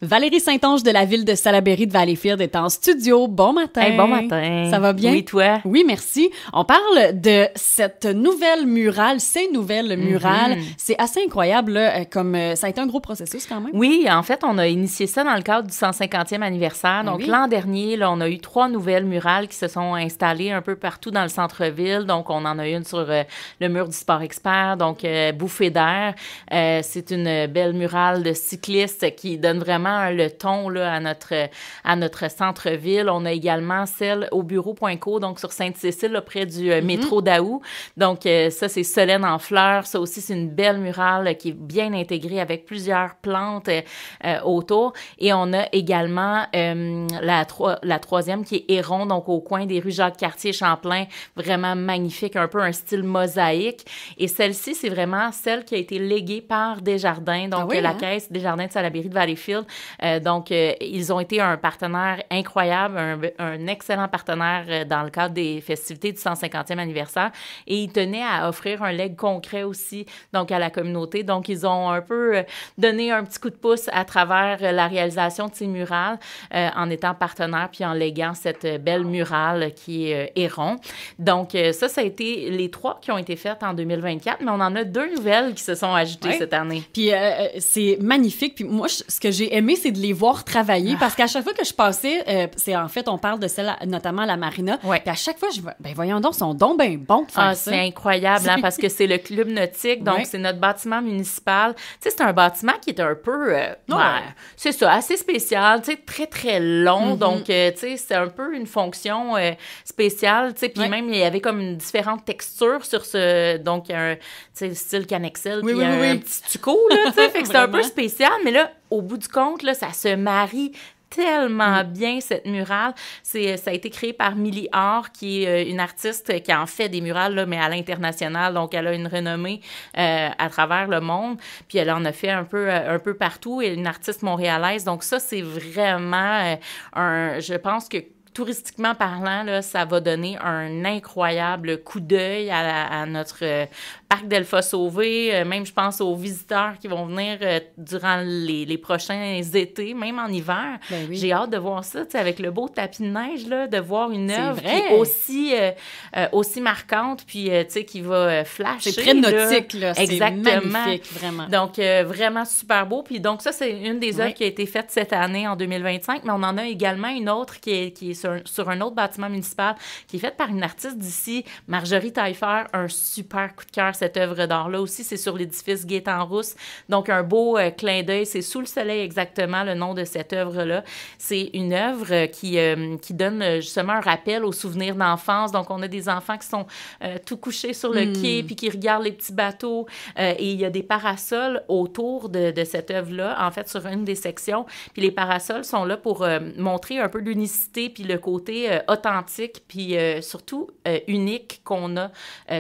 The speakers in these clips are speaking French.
Valérie Saint-Onge de la ville de Salaberry de Valleyfield est en studio. Bon matin. Hey, bon matin. Ça va bien? Oui, toi? Oui, merci. On parle de cette nouvelle murale, ces nouvelles murales. C'est assez incroyable, là, comme ça a été un gros processus quand même. Oui, en fait, on a initié ça dans le cadre du 150e anniversaire. Donc, l'an dernier, là, on a eu 3 nouvelles murales qui se sont installées un peu partout dans le centre-ville. Donc, on en a une sur le mur du Sport Expert, donc Bouffée d'air. C'est une belle murale de cyclistes qui donne vraiment le ton là, à notre centre-ville. On a également celle au bureau.co, donc sur Sainte-Cécile, près du métro d'Aou. Donc, ça, c'est Solène en fleurs. Ça aussi, c'est une belle murale qui est bien intégrée avec plusieurs plantes autour. Et on a également la troisième qui est Héron, donc au coin des rues Jacques-Cartier-Champlain. Vraiment magnifique, un peu un style mosaïque. Et celle-ci, c'est vraiment celle qui a été léguée par Desjardins, donc la caisse Desjardins de Salaberry de Valleyfield. Donc, ils ont été un partenaire incroyable, un excellent partenaire dans le cadre des festivités du 150e anniversaire. Et ils tenaient à offrir un legs concret aussi, donc à la communauté. Donc, ils ont un peu donné un petit coup de pouce à travers la réalisation de ces murales en étant partenaire puis en léguant cette belle murale qui est Héron. Donc, ça a été les 3 qui ont été faites en 2024, mais on en a 2 nouvelles qui se sont ajoutées cette année. Puis c'est magnifique. Puis moi, ce que j'ai aimé, c'est de les voir travailler parce qu'à chaque fois que je passais, c'est en fait, on parle de celle, notamment la Marina. Puis à chaque fois, je dis, ben voyons donc, ils sont donc bien bons de faire ça. C'est incroyable, hein, parce que c'est le club nautique, donc c'est notre bâtiment municipal. Tu sais, c'est un bâtiment qui est un peu, c'est ça, assez spécial, tu sais, très, très long. Donc, tu sais, c'est un peu une fonction spéciale, tu sais, puis même, il y avait comme une différente texture sur ce, donc, tu sais, style Canexel, puis un petit tuco, là, tu sais, fait que c'est un peu spécial, mais là, au bout du compte, là, ça se marie tellement bien, cette murale. Ça a été créé par Millie Orr, qui est une artiste qui en fait des murales, là, mais à l'international. Donc, elle a une renommée à travers le monde. Puis, elle en a fait un peu partout. Elle est une artiste montréalaise. Donc, ça, c'est vraiment je pense que touristiquement parlant, là, ça va donner un incroyable coup d'œil à notre parc d'Elfa-Sauvé. Même, je pense aux visiteurs qui vont venir durant les prochains étés, même en hiver. Ben oui. J'ai hâte de voir ça, tu sais, avec le beau tapis de neige, là, de voir une œuvre qui est aussi marquante, puis, tu sais, qui va flasher. C'est très nautique, là. Exactement. C'est magnifique, vraiment. Donc, vraiment super beau. Puis, donc, ça, c'est une des œuvres qui a été faite cette année, en 2025, mais on en a également une autre qui est sur un autre bâtiment municipal, qui est faite par une artiste d'ici, Marjorie Taillefer. Un super coup de cœur, cette œuvre d'art-là aussi. C'est sur l'édifice Gaétan-Rousse. Donc, un beau clin d'œil. C'est Sous le soleil, exactement, le nom de cette œuvre-là. C'est une œuvre qui donne justement un rappel aux souvenirs d'enfance. Donc, on a des enfants qui sont tout couchés sur le quai, puis qui regardent les petits bateaux. Et il y a des parasols autour de cette œuvre-là, en fait, sur une des sections. Puis les parasols sont là pour montrer un peu l'unicité, puis le côté authentique, puis surtout unique qu'on a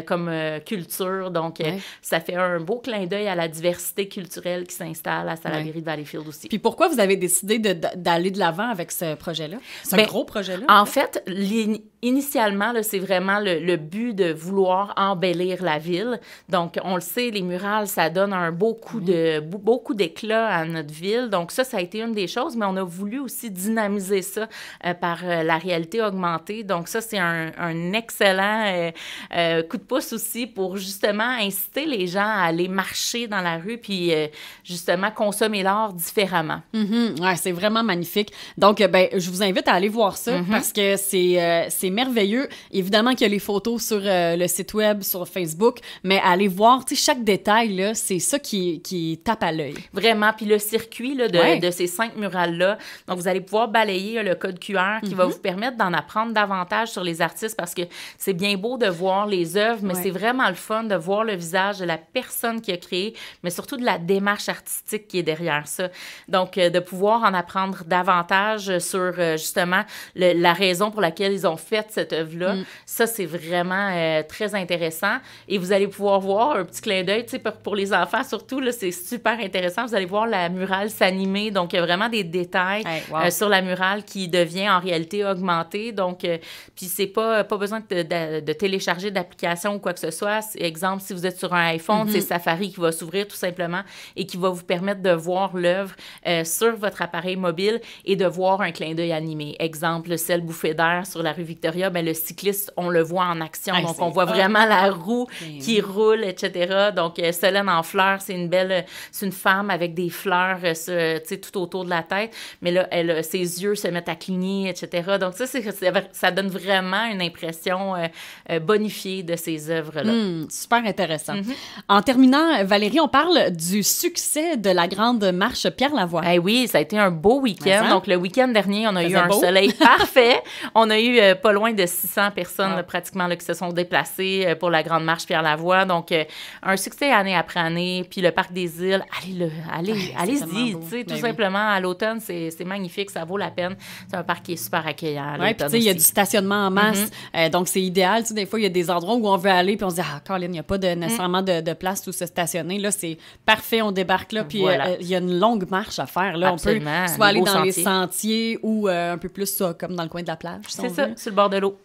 comme culture. Donc, ça fait un beau clin d'œil à la diversité culturelle qui s'installe à Salaberry de Valleyfield aussi. Puis pourquoi vous avez décidé d'aller de l'avant avec ce projet-là? C'est un gros projet-là? En fait, initialement, là, c'est vraiment le but de vouloir embellir la ville. Donc, on le sait, les murales, ça donne un beau coup d'éclat à notre ville. Donc, ça a été une des choses, mais on a voulu aussi dynamiser ça par la réalité augmentée. Donc, ça, c'est un excellent coup de pouce aussi pour justement inciter les gens à aller marcher dans la rue puis justement consommer l'art différemment. Ouais, c'est vraiment magnifique. Donc, ben, je vous invite à aller voir ça parce que c'est merveilleux. Évidemment qu'il y a les photos sur le site web, sur Facebook, mais allez voir, tu sais, chaque détail, là, c'est ça qui tape à l'œil. Vraiment. Puis le circuit là, de ces 5 murales-là, donc vous allez pouvoir balayer le code QR qui va vous permettre d'en apprendre davantage sur les artistes parce que c'est bien beau de voir les œuvres, mais c'est vraiment le fun de voir le visage de la personne qui a créé, mais surtout de la démarche artistique qui est derrière ça. Donc, de pouvoir en apprendre davantage sur, justement, la raison pour laquelle ils ont fait fait cette œuvre-là. Ça, c'est vraiment très intéressant. Et vous allez pouvoir voir un petit clin d'œil, tu sais, pour les enfants surtout, là, c'est super intéressant. Vous allez voir la murale s'animer. Donc, il y a vraiment des détails sur la murale qui devient en réalité augmentée. Donc, puis c'est pas besoin de télécharger d'application ou quoi que ce soit. Exemple, si vous êtes sur un iPhone, c'est Safari qui va s'ouvrir tout simplement et qui va vous permettre de voir l'œuvre sur votre appareil mobile et de voir un clin d'œil animé. Exemple, le ciel bouffé d'air sur la rue Victoria, bien, le cycliste, on le voit en action. Donc, on voit vraiment la roue qui roule, etc. Donc, Solène en fleurs, c'est une femme avec des fleurs, tu sais, tout autour de la tête. Mais là, ses yeux se mettent à cligner, etc. Donc, ça donne vraiment une impression bonifiée de ces œuvres-là. Super intéressant. En terminant, Valérie, on parle du succès de la grande marche Pierre Lavoie. Eh oui, ça a été un beau week-end. Donc, le week-end dernier, on a eu un soleil parfait. On a eu pas loin de 600 personnes là, pratiquement là, qui se sont déplacées pour la grande marche Pierre Lavoie. Donc, un succès année après année. Puis le Parc des Îles, allez-y. Tout simplement, à l'automne, c'est magnifique. Ça vaut la peine. C'est un parc qui est super accueillant. Oui, puis tu sais, il y a du stationnement en masse. Donc, c'est idéal. Tu sais, des fois, il y a des endroits où on veut aller puis on se dit, Colin, il n'y a pas nécessairement de place où se stationner. Là, c'est parfait. On débarque là. Puis il y a une longue marche à faire. Là. Absolument. On peut soit aller dans les sentiers ou un peu plus ça, comme dans le coin de la plage. C'est ça, sur le bord de l'eau.